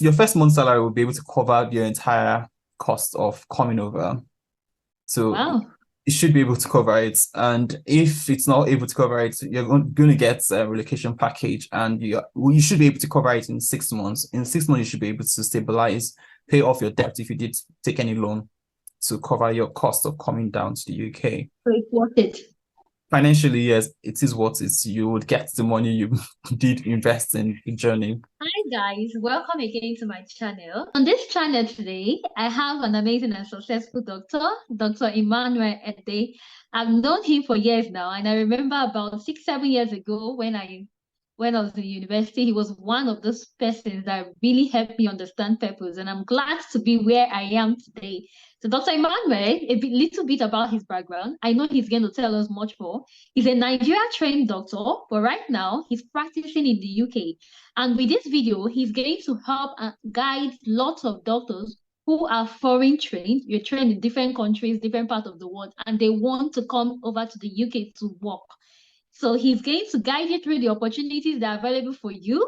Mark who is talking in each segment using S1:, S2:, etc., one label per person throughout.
S1: your first month's salary will be able to cover your entire cost of coming over. So
S2: Wow.
S1: it should be able to cover it. And if it's not able to cover it, you're going to get a relocation package, and you should be able to cover it in 6 months. In 6 months, you should be able to stabilize, pay off your debt if you did take any loan to cover your cost of coming down to the UK.
S2: So it's worth it.
S1: Financially, yes, it is what it's. You would get the money you did invest in the journey.
S2: Hi guys, welcome again to my channel. On this channel today, I have an amazing and successful doctor, Dr. Emmanuel Ede. I've known him for years now, and I remember about 6, 7 years ago when I was in university, he was one of those persons that really helped me understand purpose, and I'm glad to be where I am today. So Dr. Emmanuel, little bit about his background. I know he's going to tell us much more. He's a Nigeria trained doctor, but right now he's practicing in the UK. And with this video, he's going to help and guide lots of doctors who are foreign trained. You're trained in different countries, different parts of the world, and they want to come over to the UK to work. So he's going to guide you through the opportunities that are available for you,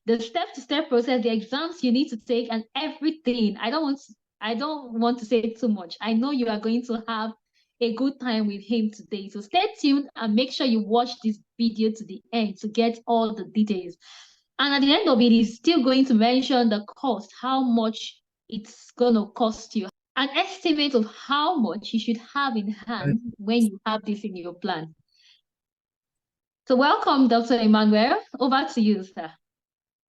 S2: the step-to-step process, the exams you need to take, and everything. I don't want to say too much. I know you are going to have a good time with him today. So stay tuned and make sure you watch this video to the end to get all the details. And at the end of it, he's still going to mention the cost, how much it's going to cost you, an estimate of how much you should have in hand when you have this in your plan. So welcome, Dr. Emmanuel. Over to you, sir.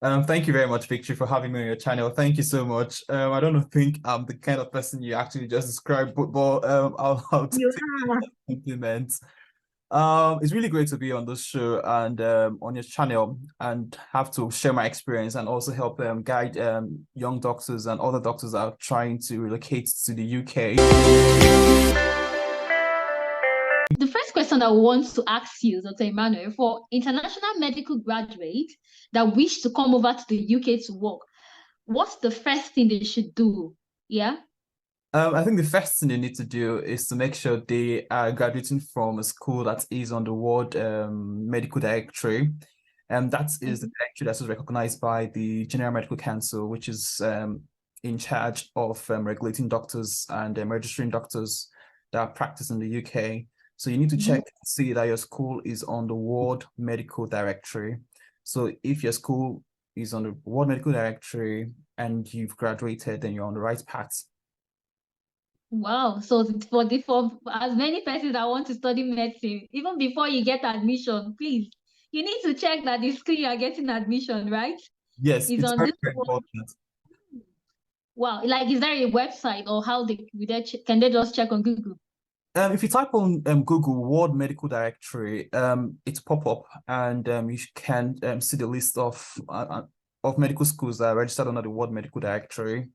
S1: Thank you very much, Victory, for having me on your channel. Thank you so much. I don't think I'm the kind of person you actually just described, but I'll take
S2: You are.
S1: the compliment. It's really great to be on this show and on your channel and have to share my experience and also help guide young doctors and other doctors that are trying to relocate to the UK.
S2: The first question I want to ask you, Dr. Emmanuel, for international medical graduates that wish to come over to the UK to work, what's the first thing they should do? Yeah.
S1: I think the first thing they need to do is to make sure they are graduating from a school that is on the World Medical Directory. And that is the
S2: Mhm.
S1: directory that is recognized by the General Medical Council, which is in charge of regulating doctors and registering doctors that practice in the UK. So you need to
S2: Mhm.
S1: check, see that your school is on the World Medical Directory. So if your school is on the World Medical Directory and you've graduated, then you're on the right path.
S2: Wow. So for as many persons that want to study medicine, even before you get admission, please, you need to check that the school you are getting admission, right?
S1: Yes,
S2: Is
S1: it's
S2: on
S1: very,
S2: this
S1: very
S2: one.
S1: important.
S2: Wow. Like, is there a website or how can they just check on Google?
S1: If you type on Google World Medical Directory, it's pop up and you can see the list of medical schools that are registered under the World Medical Directory.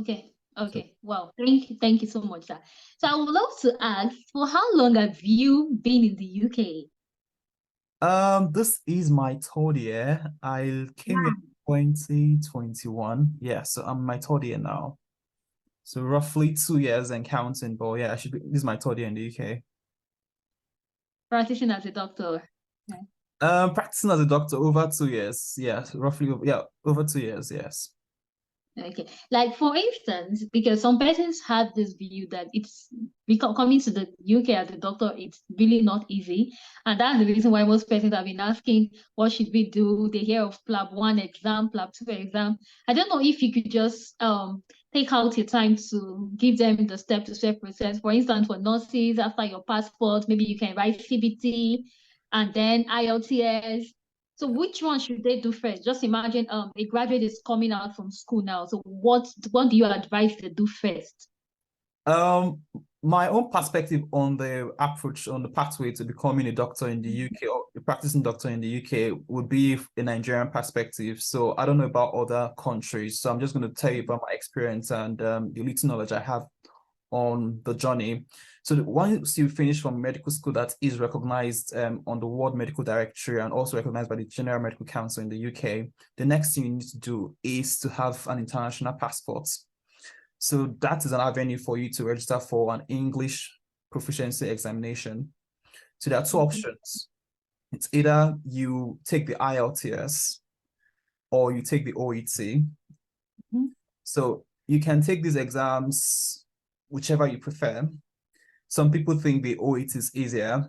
S2: Okay.
S1: So,
S2: Okay. Wow. Thank you so much, sir. So I would love to ask, for how long have you been in the UK?
S1: this is my third year. I came in
S2: Wow.
S1: 2021. Yeah, so I'm my third year now. So roughly 2 years and counting, but yeah, this is my third year in the UK.
S2: Practicing as a doctor. Okay.
S1: Practicing as a doctor over 2 years. Yeah, roughly, yeah, over 2 years, yes.
S2: Okay. Like for instance, because some persons have this view that it's because coming to the UK as a doctor, it's really not easy. And that's the reason why most persons have been asking, what should we do? They hear of Plab 1 exam, Plab 2 exam. I don't know if you could just take out your time to give them the step-to-step process. For instance, for nurses, after your passport, maybe you can write CBT and then IELTS. So which one should they do first? Just imagine a graduate is coming out from school now. So what do you advise they do first?
S1: Um, my own perspective on the approach on the pathway to becoming a doctor in the UK or a practicing doctor in the UK would be a Nigerian perspective. So I don't know about other countries. So I'm just going to tell you about my experience and the little knowledge I have on the journey. So once you finish from medical school that is recognized on the World Medical Directory and also recognized by the General Medical Council in the UK, the next thing you need to do is to have an international passport. So that is an avenue for you to register for an English proficiency examination. So there are two
S2: Mhm.
S1: options. It's either you take the IELTS or you take the OET. So you can take these exams whichever you prefer. Some people think the OET is easier,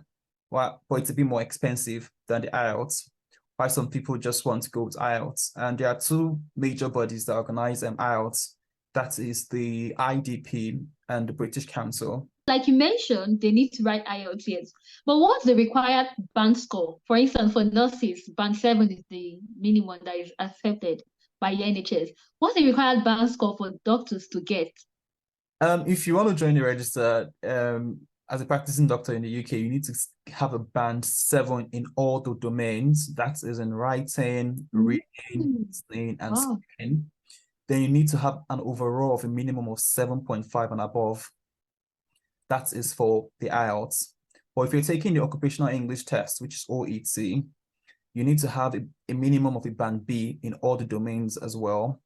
S1: but it's a bit more expensive than the IELTS. Why some people just want to go with IELTS. And there are two major bodies that organize IELTS. That is the IDP and the British Council.
S2: Like you mentioned, they need to write IELTS, yes. But what's the required band score? For instance, for nurses, band 7 is the minimum that is accepted by the NHS. What's the required band score for doctors to get?
S1: If you want to join the register, as a practicing doctor in the UK, you need to have a band 7 in all the domains. That is in writing, reading, listening, and speaking. Then you need to have an overall of a minimum of 7.5 and above. That is for the IELTS. Or if you're taking the occupational English test, which is OET, you need to have a minimum of a band B in all the domains as well,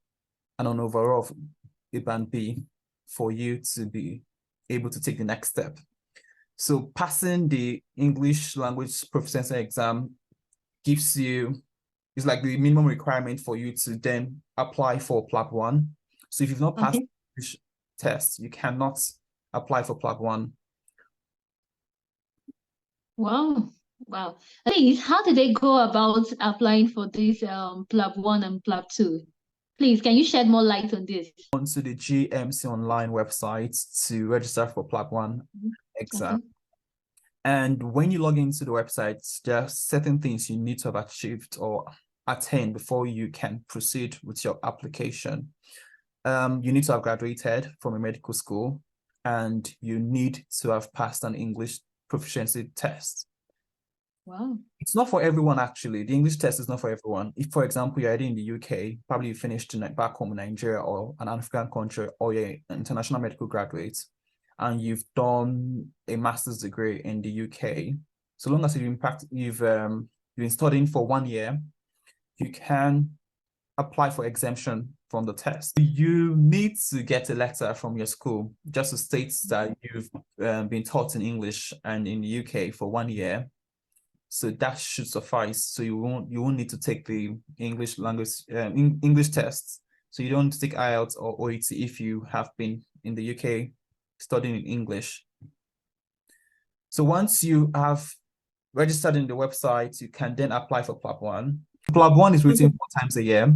S1: and an overall of a band B for you to be able to take the next step. So passing the English language proficiency exam gives you, it's like the minimum requirement for you to then apply for Plab 1. So if you've not passed the English test, you cannot apply for Plab 1.
S2: Wow. Wow. Please, how did they go about applying for this Plab 1 and Plab 2? Please, can you shed more light on this?
S1: Onto the GMC online website to register for Plab 1 exam. And when you log into the website, there are certain things you need to have achieved or attained before you can proceed with your application. You need to have graduated from a medical school, and you need to have passed an English proficiency test.
S2: Wow.
S1: It's not for everyone, actually. The English test is not for everyone. If, for example, you're already in the UK, probably you finished back home in Nigeria or an African country, or you're an international medical graduate, and you've done a master's degree in the UK, so long as you've been studying for 1 year, you can apply for exemption from the test. You need to get a letter from your school just to state that you've been taught in English and in the UK for 1 year. So that should suffice. So you won't need to take the English language English tests. So you don't take IELTS or OET if you have been in the UK studying in English. So once you have registered in the website, you can then apply for Plab 1. Plab 1 is written 4 times a year.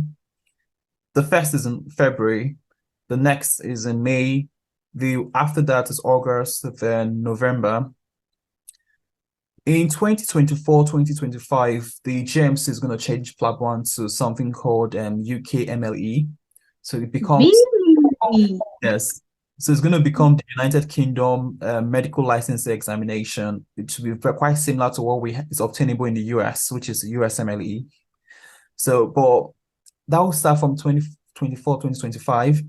S1: The first is in February. The next is in May. After that is August, then November. In 2024, 2025, the GMC is going to change Plab 1 to something called UKMLE. So it becomes...
S2: Really?
S1: Yes. So it's going to become the United Kingdom medical licensing examination. It should be quite similar to what is obtainable in the US, which is USMLE. So, but that will start from 2024, 2025.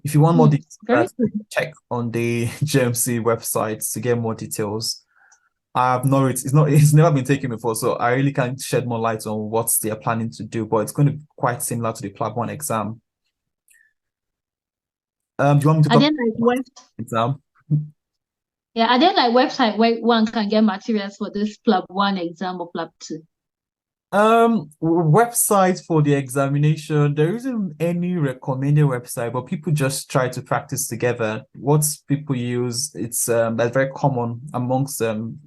S1: If you want more details, check on the GMC website to get more details. It's never been taken before, so I really can't shed more light on what they're planning to do, but it's going to be quite similar to the Plab 1 exam. Do you want me to talk about exam?
S2: Yeah, are there like website where one can get materials for this Plab 1 exam or Plab 2?
S1: Website for the examination, there isn't any recommended website, but people just try to practice together. What people use, it's that's very common amongst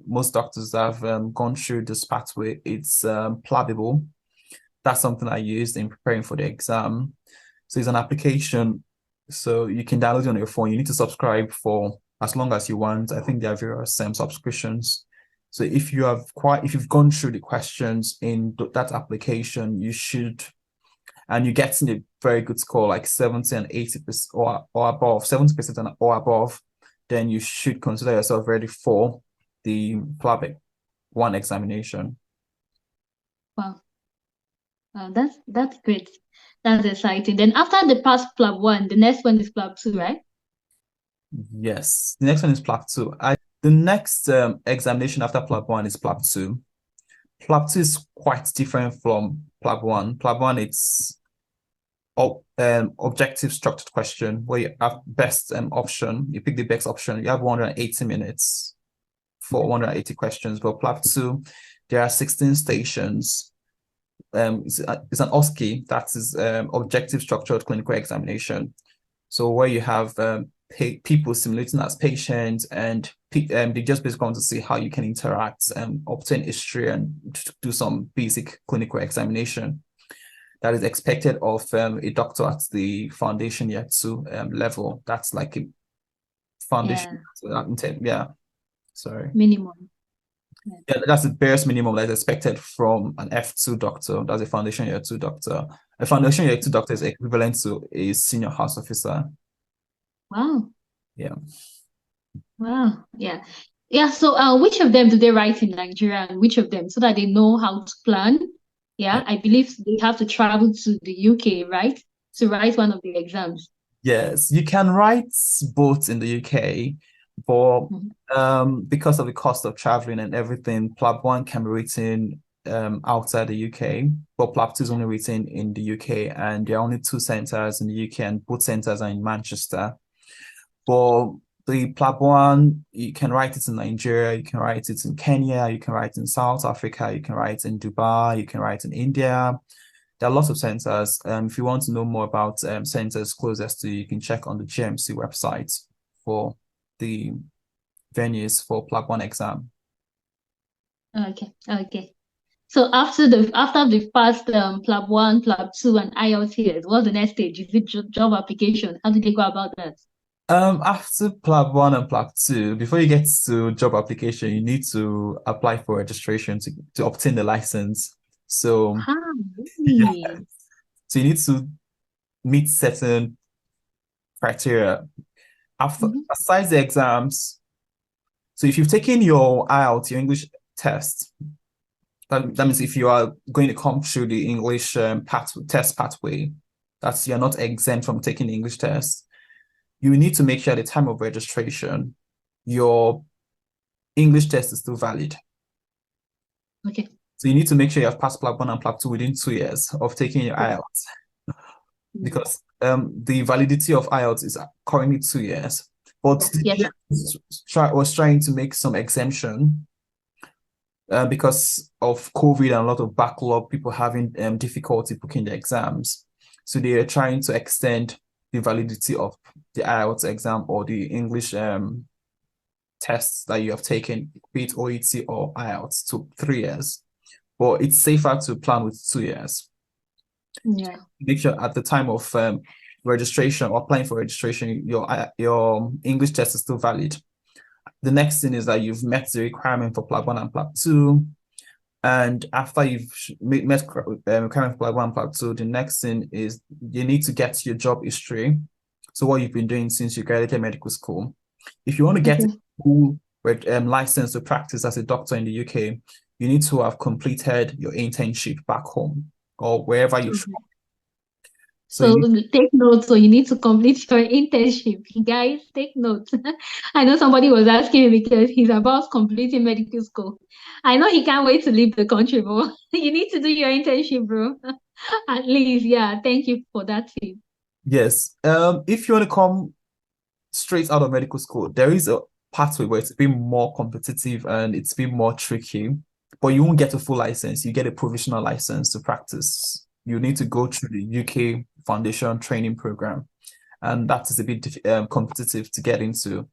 S1: most doctors that have gone through this pathway. It's Plabable. That's something I used in preparing for the exam. So it's an application, so you can download it on your phone. You need to subscribe for as long as you want. I think there are various subscriptions. So if you've gone through the questions in that application, you should, and you're getting a very good score, like 70 and 80% or above, 70% or above, then you should consider yourself ready for the Plab 1 examination.
S2: Wow. That's great. That's exciting. Then after the past Plab 1, the next one is Plab 2, right?
S1: Yes, the next one is Plab 2. The next examination after Plab 1 is Plab 2. Plab 2 is quite different from Plab 1. Plab 1, it's objective structured question where you have best option. You pick the best option. You have 180 minutes for 180 questions. But Plab 2, there are 16 stations. it's an OSCE, that is objective structured clinical examination. So where you have people simulating as patients, and they just basically want to see how you can interact and obtain history and do some basic clinical examination that is expected of a doctor at the foundation year 2 level. That's like a foundation. Yeah. Sorry.
S2: Minimum.
S1: Yeah, that's the barest minimum that's expected from an F2 doctor. That's a foundation year 2 doctor. A foundation year 2 doctor is equivalent to a senior house officer.
S2: Wow.
S1: Yeah.
S2: Wow. Yeah. Yeah. So which of them do they write in Nigeria and which of them so that they know how to plan? Yeah. I believe they have to travel to the UK, right? To write one of the exams.
S1: Yes, you can write both in the UK, but because of the cost of traveling and everything, Plab 1 can be written outside the UK, but Plab 2 is only written in the UK, and there are only 2 centers in the UK, and both centers are in Manchester. But the Plab 1, you can write it in Nigeria, you can write it in Kenya, you can write in South Africa, you can write in Dubai, you can write in India. There are lots of centers. If you want to know more about centers closest to you, you can check on the GMC website for the venues for Plab 1 exam.
S2: Okay. Okay. So after the past Plab 1, Plab 2, and IELTS, what's the next stage? Is it job application? How do they go about that?
S1: After Plab 1 and Plab 2, before you get to job application, you need to apply for registration to obtain the license. So, yeah.
S2: Really?
S1: So you need to meet certain criteria. Aside the exams, so if you've taken your IELTS, your English test, that means if you are going to come through the English test pathway, that's you're not exempt from taking the English test. You need to make sure at the time of registration, your English test is still valid.
S2: Okay.
S1: So you need to make sure you have passed Plab 1 and Plab 2 within 2 years of taking your IELTS, because the validity of IELTS is currently 2 years. But the was trying to make some exemption because of COVID and a lot of backlog, people having difficulty booking the exams. So they are trying to extend the validity of the IELTS exam or the English tests that you have taken, be it OET or IELTS, to 3 years. But it's safer to plan with 2 years.
S2: Yeah.
S1: Make sure at the time of registration or applying for registration, your English test is still valid. The next thing is that you've met the requirement for Plab 1 and Plab 2. And after you've met requirement for Plab 1 and Plab 2, the next thing is you need to get your job history. So what you've been doing since you graduated medical school. If you want to get a full license to practice as a doctor in the UK, you need to have completed your internship back home or wherever you're from.
S2: So take notes. So you need to complete your internship. Guys, take notes. I know somebody was asking me because he's about completing medical school. I know he can't wait to leave the country, but you need to do your internship, bro. At least, yeah. Thank you for that tip.
S1: Yes. If you want to come straight out of medical school, there is a pathway where it's been more competitive and it's been more tricky, but you won't get a full license. You get a provisional license to practice. You need to go through the UK Foundation Training Program, and that is a bit competitive to get into.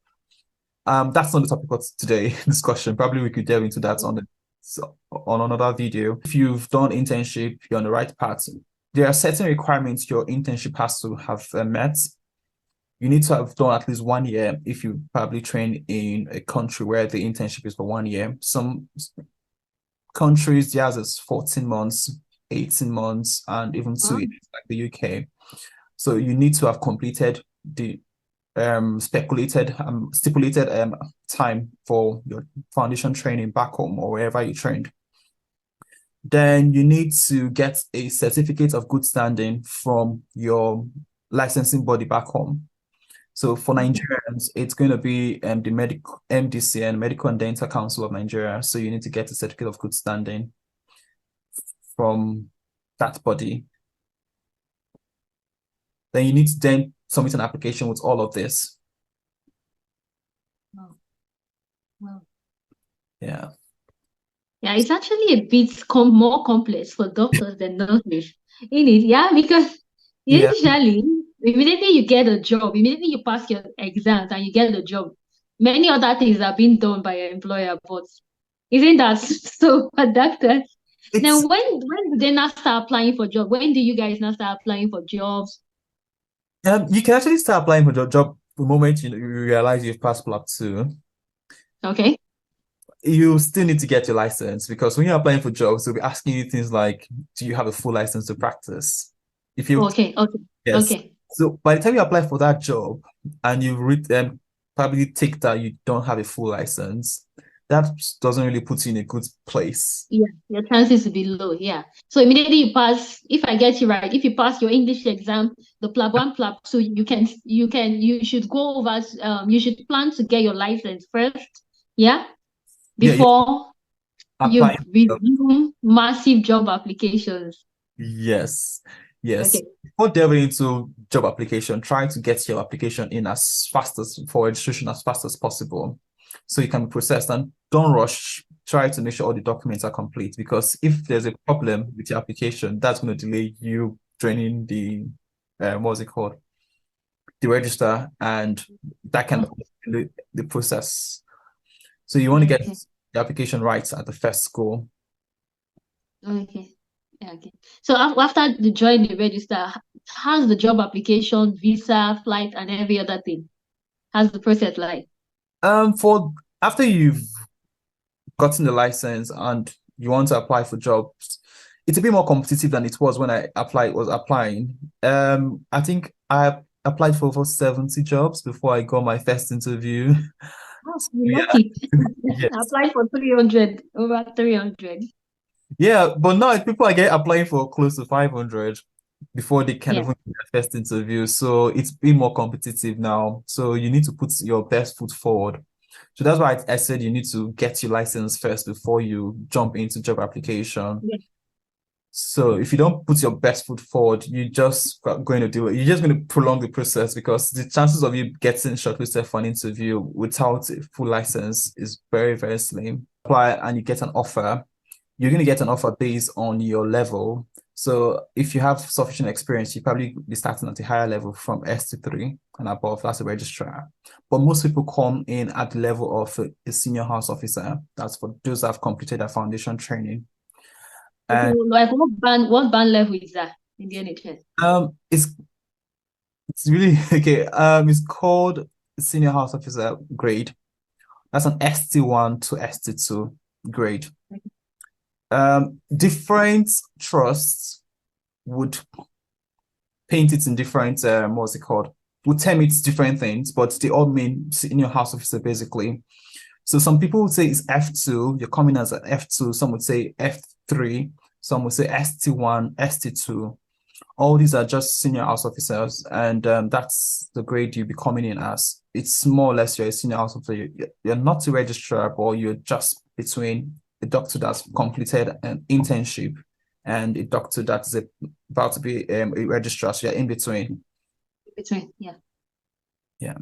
S1: That's not the topic of today's discussion. Probably we could delve into that on another video. If you've done internship, you're on the right path. There are certain requirements your internship has to have met. You need to have done at least 1 year if you probably train in a country where the internship is for 1 year. Some countries, theirs is 14 months, 18 months, and even 2 years, like the UK. So you need to have completed the stipulated time for your foundation training back home or wherever you trained. Then you need to get a certificate of good standing from your licensing body back home. So for Nigerians, it's going to be the medical MDC, Medical and Dental Council of Nigeria. So you need to get a certificate of good standing from that body. Then you need to then submit an application with all of this.
S2: Wow. Wow.
S1: Yeah.
S2: Yeah, it's actually a bit more complex for doctors than nurses, in it. Yeah, because
S1: Yeah,
S2: usually immediately you get a job, immediately you pass your exams and you get a job. Many other things are being done by your employer, but isn't that so for doctors? Now,
S1: it's
S2: when do they not start applying for jobs? When do you guys not start applying for jobs?
S1: you can actually start applying for your job the moment you realize you've passed Plab 2.
S2: Okay.
S1: You still need to get your license because when you're applying for jobs, they'll be asking you things like, do you have a full license to practice? If you
S2: Okay. Okay.
S1: Yes.
S2: Okay.
S1: So by the time you apply for that job and you read them, probably take that you don't have a full license, that doesn't really put you in a good place.
S2: Yeah, your chances will be low. Yeah. So immediately you pass, if I get you right, if you pass your English exam, the Plab 1, Plab 2, you should go over, you should plan to get your license first. Yeah.
S1: Yeah, you
S2: Before you
S1: apply.
S2: resume massive job applications.
S1: Yes, yes.
S2: Okay.
S1: Before delving into job application, try to get your application in as fast as for registration as fast as possible, so you can be processed. And don't rush. Try to make sure all the documents are complete because if there's a problem with your application, that's going to delay you joining the what's it called, the register, and that can
S2: Oh,
S1: delay the process. So you want to get
S2: okay.
S1: the application right at the first go.
S2: Okay. Yeah, okay. So after you join the register, how's the job application, visa, flight, and every other thing? How's the process like?
S1: For after you've gotten the license and you want to apply for jobs, it's a bit more competitive than it was when was applying. I think I applied for over 70 jobs before I got my first interview.
S2: Oh,
S1: So,
S2: you're
S1: yeah,
S2: lucky.
S1: yes.
S2: Apply for 300, over 300.
S1: Yeah, but now people are getting applying for close to 500 before they can
S2: Yeah.
S1: even get their first interview. So it's been more competitive now. So you need to put your best foot forward. So that's why I said you need to get your license first before you jump into job application.
S2: Yeah.
S1: So if you don't put your best foot forward, going to do it. You're just going to prolong the process because the chances of you getting shortlisted for an interview without a full license is very, very slim. Apply and you get an offer. You're going to get an offer based on your level. So if you have sufficient experience, you probably be starting at a higher level from S2 3 and above. That's a registrar. But most people come in at the level of a senior house officer. That's for those that have completed their foundation training.
S2: Okay,
S1: And
S2: like what band level is that in the NHS?
S1: um, it's it's really okay. It's called senior house officer grade. That's an ST1 to ST2 grade. Different trusts would paint it in different what's it called? Would term it different things, but they all mean senior house officer basically. So some people would say it's F2, you're coming as an F2, some would say F3, some would say ST1, ST2. All these are just senior house officers, and that's the grade you'll be coming in as. It's more or less you're a senior house officer. You're not a registrar, but you're just between a doctor that's completed an internship and a doctor that's about to be a registrar. So you're in between.
S2: Between, yeah.
S1: Yeah.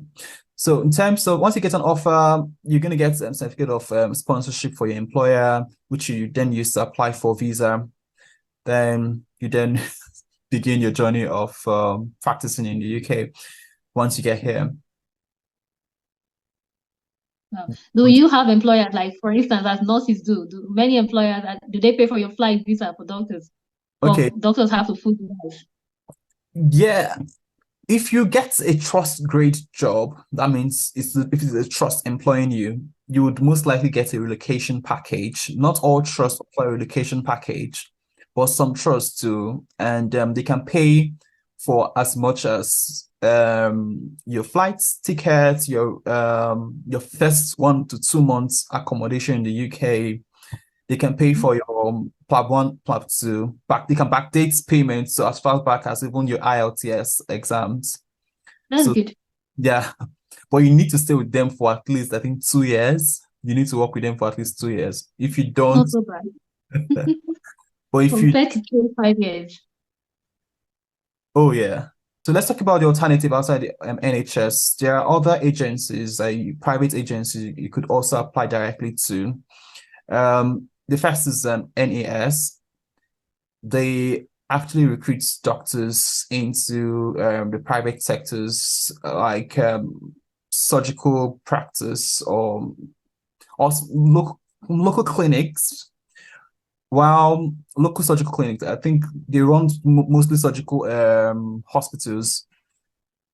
S1: So in terms of once you get an offer, you're going to get a certificate of sponsorship for your employer, which you then use to apply for visa. Then you then begin your journey of practicing in the UK once you get here.
S2: Do you have employers like, for instance, as nurses do many employers do they pay for your flight visa for doctors?
S1: Okay,
S2: For doctors have to food you guys.
S1: yeah. If you get a trust grade job, that means if it's a trust employing you, you would most likely get a relocation package. Not all trusts offer a relocation package, but some trusts do, and they can pay for as much as your flights tickets, your first 1 to 2 months accommodation in the UK. They can pay for your Plab 1, Plab 2. They can backdate payments so as far back as even your IELTS exams.
S2: That's
S1: So
S2: good.
S1: yeah, but you need to stay with them for at least, I think, 2 years. You need to work with them for at least 2 years. If you don't,
S2: Not so bad.
S1: but if you,
S2: Compared to 25 years.
S1: oh yeah. So let's talk about the alternative outside the NHS. There are other agencies, private agencies you could also apply directly to. the first is NAS. They actually recruit doctors into the private sectors, like surgical practice or local clinics. While local surgical clinics, I think they run mostly surgical hospitals.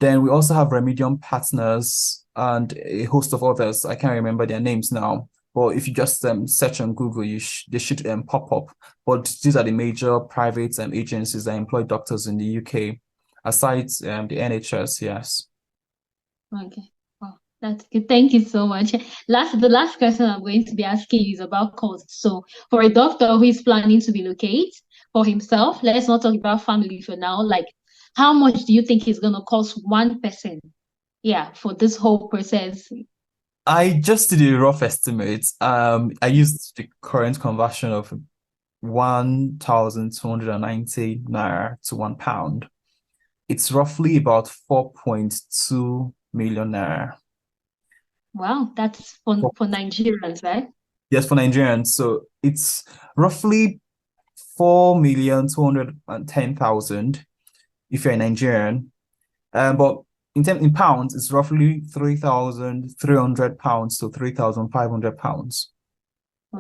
S1: Then we also have Remedium Partners and a host of others. I can't remember their names now. But if you just search on Google, they should pop up. But these are the major private agencies that employ doctors in the UK, aside the NHS, yes.
S2: Okay. Wow, that's good. Thank you so much. The last question I'm going to be asking you is about cost. So for a doctor who is planning to relocate for himself, let's not talk about family for now. Like, how much do you think is gonna cost one person? Yeah, for this whole process.
S1: I just did a rough estimate. I used the current conversion of 1,290 naira to £1. It's roughly about 4.2 million naira.
S2: Wow, that's for Nigerians, right?
S1: Yes, for Nigerians. So it's roughly 4,210,000 if you're a Nigerian. But in pounds, it's roughly £3,300 to £3,500.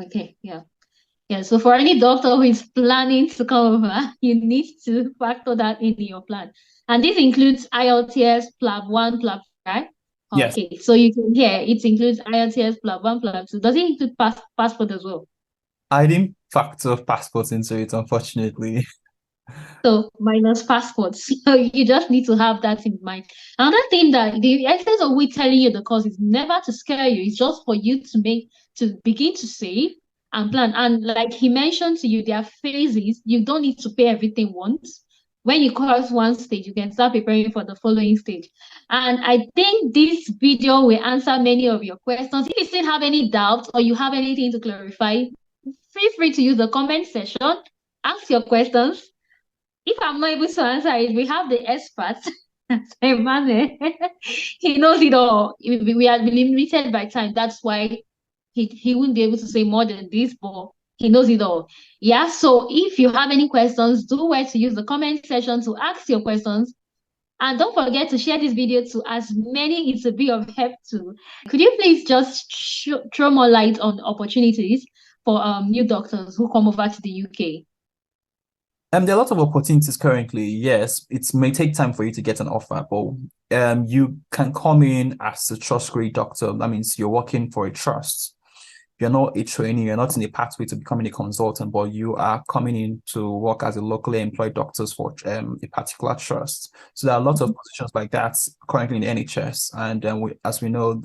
S2: Okay, yeah. Yeah, so for any doctor who is planning to come over, you need to factor that in your plan. And this includes IELTS, Plab 1, Plab 2, right?
S1: Yes,
S2: Okay, so you can hear it includes IELTS, Plab 1, Plab 2. Does it include passport as well?
S1: I didn't factor passports into it, unfortunately.
S2: So minus passports. So you just need to have that in mind. Another thing that the essence of we telling you the cost is never to scare you. It's just for you to begin to save and plan. And like he mentioned to you, there are phases. You don't need to pay everything once. When you cross one stage, you can start preparing for the following stage. And I think this video will answer many of your questions. If you still have any doubts or you have anything to clarify, feel free to use the comment section. Ask your questions. If I'm not able to answer it, we have the expert. Emmanuel. He knows it all. We are limited by time. That's why he wouldn't be able to say more than this, but he knows it all. Yeah. So if you have any questions, do where to use the comment section to ask your questions. And don't forget to share this video to as many it will be of help to. Could you please just throw more light on opportunities for new doctors who come over to the UK?
S1: There are a lot of opportunities currently. Yes, it may take time for you to get an offer, but you can come in as a trust grade doctor. That means you're working for a trust. You're not a trainee, you're not in a pathway to becoming a consultant, but you are coming in to work as a locally employed doctor for a particular trust. So there are lots of positions like that currently in the NHS. And as we know,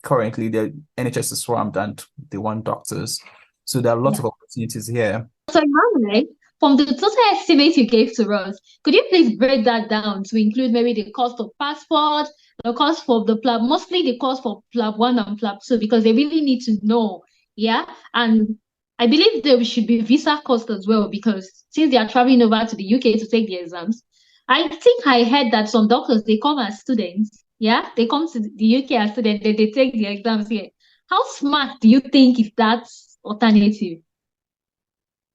S1: currently the NHS is swamped and they want doctors. So there are lots of opportunities here.
S2: So, Emmanuel, from the total estimate you gave to us, could you please break that down to include maybe the cost of passport, the cost for the Plab, mostly the cost for Plab 1 and Plab 2, because they really need to know. Yeah. And I believe there should be visa cost as well, because since they are traveling over to the UK to take the exams, I think I heard that some doctors they come as students. Yeah, they come to the UK as students, they take the exams here. How smart do you think is that alternative?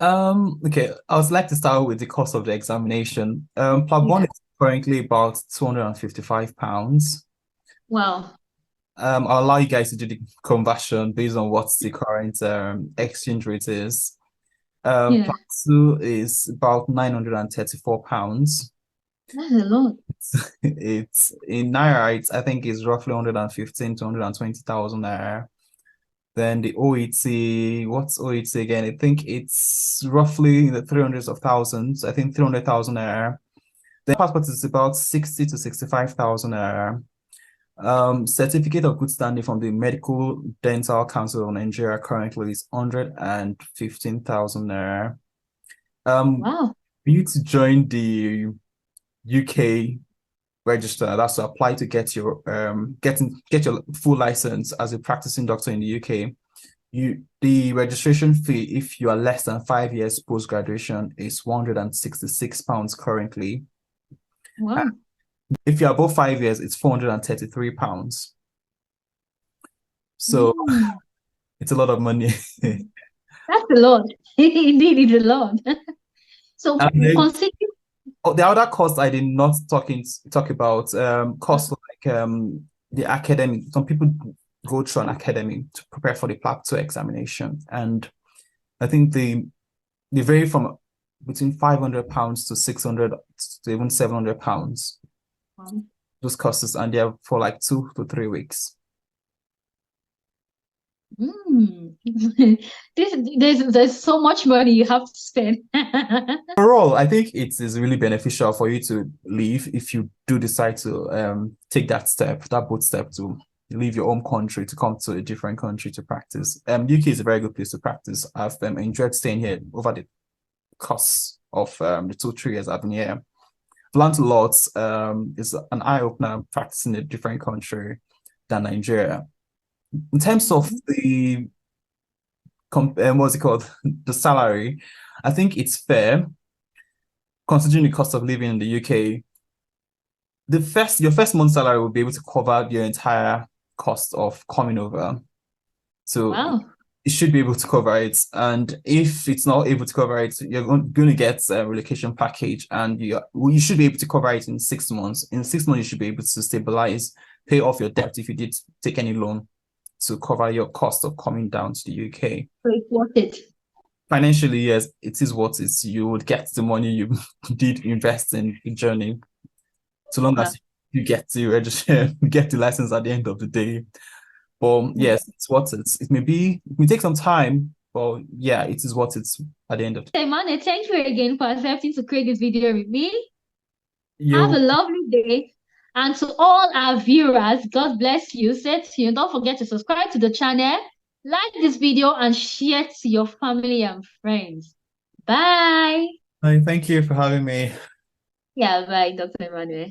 S1: Okay, I would like to start with the cost of the examination. Plab 1
S2: Yeah.
S1: is currently about £255.
S2: Wow.
S1: I'll allow you guys to do the conversion based on what the current exchange rate is.
S2: Yeah.
S1: Plab 2 is about £934.
S2: That's a lot.
S1: It's in Naira, I think it's roughly 115 to 120,000 Naira. Then the OET, what's OET again? I think it's roughly in the 300s of thousands. I think 300,000 Naira. The passport is about 60 to 65,000 Naira. Certificate of good standing from the Medical Dental Council of Nigeria currently is 115,000 Naira.
S2: Wow.
S1: For you to join the UK register, that's to apply to get your get your full license as a practicing doctor in the UK. The registration fee, if you are less than 5 years post graduation, is £166 currently.
S2: Wow.
S1: If you're above 5 years, it's £433. So
S2: Mm.
S1: it's a lot of money.
S2: That's a lot. Indeed, it's a lot. So
S1: And then,
S2: consider.
S1: the other costs I did not talk about, costs like the academic. Some people go through an academy to prepare for the Plab 2 examination, and I think they vary from between £500 to 600 to even £700. Those costs, and they're for like 2 to 3 weeks.
S2: There's so much money you have to spend.
S1: Overall, I think it is really beneficial for you to leave if you do decide to take that bold step to leave your home country to come to a different country to practice. UK is a very good place to practice. I've enjoyed staying here over the course of the 2-3 years I've been here. I've learned a lot. It's an eye-opener practicing in a different country than Nigeria. In terms of the what's it called, the salary, I think it's fair considering the cost of living in the UK. Your first month's salary will be able to cover your entire cost of coming over. So
S2: Wow.
S1: it should be able to cover it. And if it's not able to cover it, you're going to get a relocation package, and you should be able to cover it in 6 months. In 6 months, you should be able to stabilize, pay off your debt if you did take any loan to cover your cost of coming down to the UK.
S2: So it's worth it.
S1: Financially, yes, it is what it's. You would get the money you did invest in the journey, so long as you get to register, get the license at the end of the day. But yes, it's what it's. It may take some time, but yeah, it is what it's at the end of the day.
S2: Emmanuel, thank you again for accepting to create this video with me. Have a lovely day. And to all our viewers, God bless you. Stay tuned. Don't forget to subscribe to the channel, like this video, and share to your family and friends. Bye.
S1: Thank you for having me.
S2: Yeah, bye, Dr. Emmanuel.